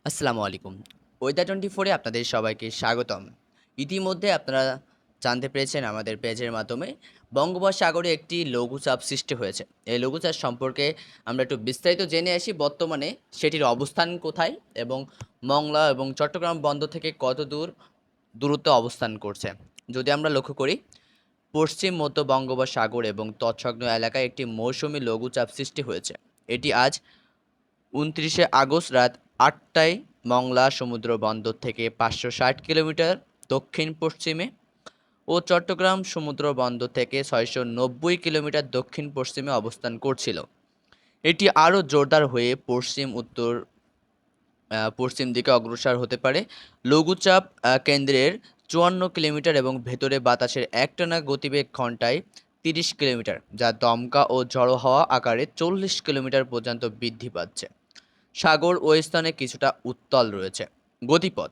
আসসালামু আলাইকুম। ওয়েদার 24 এ আপনাদের সবাইকে স্বাগতম। ইতিমধ্যে আপনারা জানতে পেরেছেন আমাদের পেজের মাধ্যমে বঙ্গোপসাগরে একটি লঘুচাপ সৃষ্টি হয়েছে। এই লঘুচাপ সম্পর্কে আমরা একটু বিস্তারিত জেনে আসি বর্তমানে সেটির অবস্থান কোথায় এবং মংলা এবং চট্টগ্রাম বন্দর থেকে কতদূর দূরত্বে অবস্থান করছে। যদি আমরা লক্ষ্য করি পশ্চিম মধ্য বঙ্গোপসাগর এবং তৎসংলগ্ন এলাকায় একটি মৌসুমী লঘুচাপ সৃষ্টি হয়েছে। এটি আজ ২৯শে আগস্ট রাত ৮টায় মংলা সমুদ্র বন্দর থেকে ৫৬০ কিলোমিটার দক্ষিণ-পশ্চিমে ও চট্টগ্রাম সমুদ্র বন্দর থেকে ৬৯০ কিলোমিটার দক্ষিণ-পশ্চিমে অবস্থান করছিল। এটি আরও জোরদার হয়ে পশ্চিম দিকে অগ্রসর হতে পারে। লঘুচাপ কেন্দ্রের ৫৪ কিলোমিটার এবং ভেতরে বাতাসের একটানা গতিবেগ ঘন্টায় ৩০ কিলোমিটার, যা দমকা ও ঝড়ো হাওয়া আকারে ৪০ কিলোমিটার পর্যন্ত বৃদ্ধি পাচ্ছে। সাগর ও স্থানে কিছুটা উত্তাল রয়েছে। গতিপথ: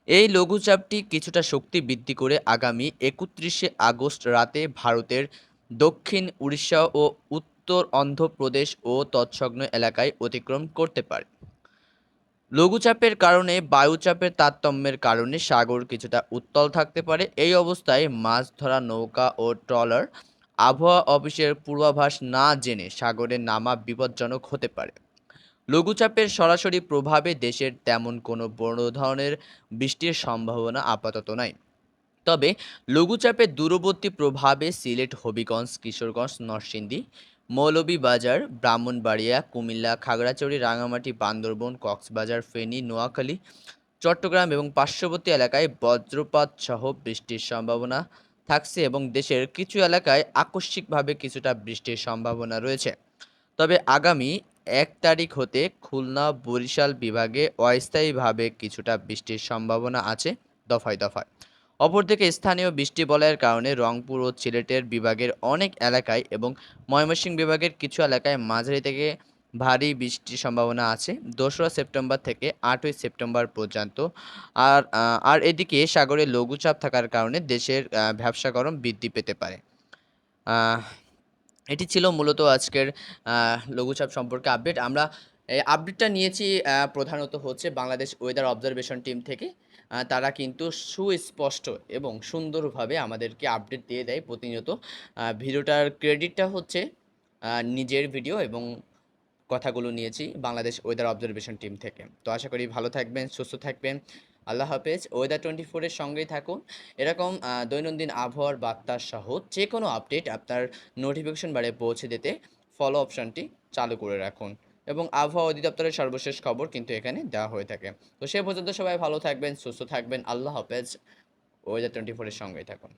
এই লঘুচাপটি কিছুটা শক্তি বৃদ্ধি করে আগামী ৩১শে আগস্ট রাতে ভারতের দক্ষিণ উড়িষ্যা ও উত্তর অন্ধ্রপ্রদেশ ও তৎসংলগ্ন এলাকায় অতিক্রম করতে পারে। লঘুচাপের কারণে বায়ুচাপের তারতম্যের কারণে সাগর কিছুটা উত্তাল থাকতে পারে। এই অবস্থায় মাছ ধরা নৌকা ও ট্রলার আবহাওয়া অফিসের পূর্বাভাস না জেনে সাগরে নামা বিপজ্জনক হতে পারে। লঘুচাপের সরাসরি প্রভাবে দেশের তেমন কোনো বড় ধরনের বৃষ্টির সম্ভাবনা আপাতত নাই। তবে লঘুচাপের দূরবর্তী প্রভাবে সিলেট, হবিগঞ্জ, কিশোরগঞ্জ, নরসিংদী, মৌলভীবাজার, ব্রাহ্মণবাড়িয়া, কুমিল্লা, খাগড়াছড়ি, রাঙামাটি, বান্দরবান, কক্সবাজার, ফেনী, নোয়াখালী, চট্টগ্রাম এবং পার্শ্ববর্তী এলাকায় বজ্রপাত সহ বৃষ্টির সম্ভাবনা থাকছে এবং দেশের কিছু এলাকায় আকস্মিকভাবে কিছুটা বৃষ্টির সম্ভাবনা রয়েছে। তবে আগামী ১ তারিখ হতে খুলনা, বরিশাল বিভাগে অস্থায়ীভাবে কিছুটা বৃষ্টির সম্ভাবনা আছে দফায় দফায়। অপরদিকে স্থানীয় বৃষ্টি বলয়ের কারণে রংপুর ও সিলেটের বিভাগের অনেক এলাকায় এবং ময়মনসিংহ বিভাগের কিছু এলাকায় মাঝারি থেকে ভারী বৃষ্টির সম্ভাবনা আছে ২রা সেপ্টেম্বর থেকে ৮ই সেপ্টেম্বর পর্যন্ত। আর এদিকে সাগরে লঘুচাপ থাকার কারণে দেশের ভ্যাপসা গরম বৃদ্ধি পেতে পারে। আহ এটি ছিল মূলত আজকের লঘুচাপ সম্পর্কে আপডেট। আমরা এই আপডেটটা নিয়েছি প্রধানত হচ্ছে বাংলাদেশ ওয়েদার অবজারভেশন টিম থেকে। তারা কিন্তু সুস্পষ্ট এবং সুন্দরভাবে আমাদেরকে আপডেট দিয়ে দেয় প্রতিনিয়ত। ভিডিওটার ক্রেডিটটা হচ্ছে নিজের ভিডিও এবং কথাগুলো নিয়েছি বাংলাদেশ ওয়েদার অবজারভেশন টিম থেকে। তো আশা করি ভালো থাকবেন, সুস্থ থাকবেন। আল্লাহ হাফেজ। ওয়েদার 24 এর সঙ্গেই থাকুন। এরকম দৈনন্দিন আবহাওয়ার বার্তা সহ যেকোনো আপডেট আপনার নোটিফিকেশন বারে পৌঁছে দিতে ফলো অপশনটি চালু করে রাখুন এবং আবহাওয়া অধিদপ্তরের সর্বশেষ খবর কিন্তু এখানে দেওয়া হয়ে থাকে। তো সে পর্যন্ত সবাই ভালো থাকবেন, সুস্থ থাকবেন। আল্লাহ হাফেজ। ওয়েদার 24 এর সঙ্গেই থাকুন।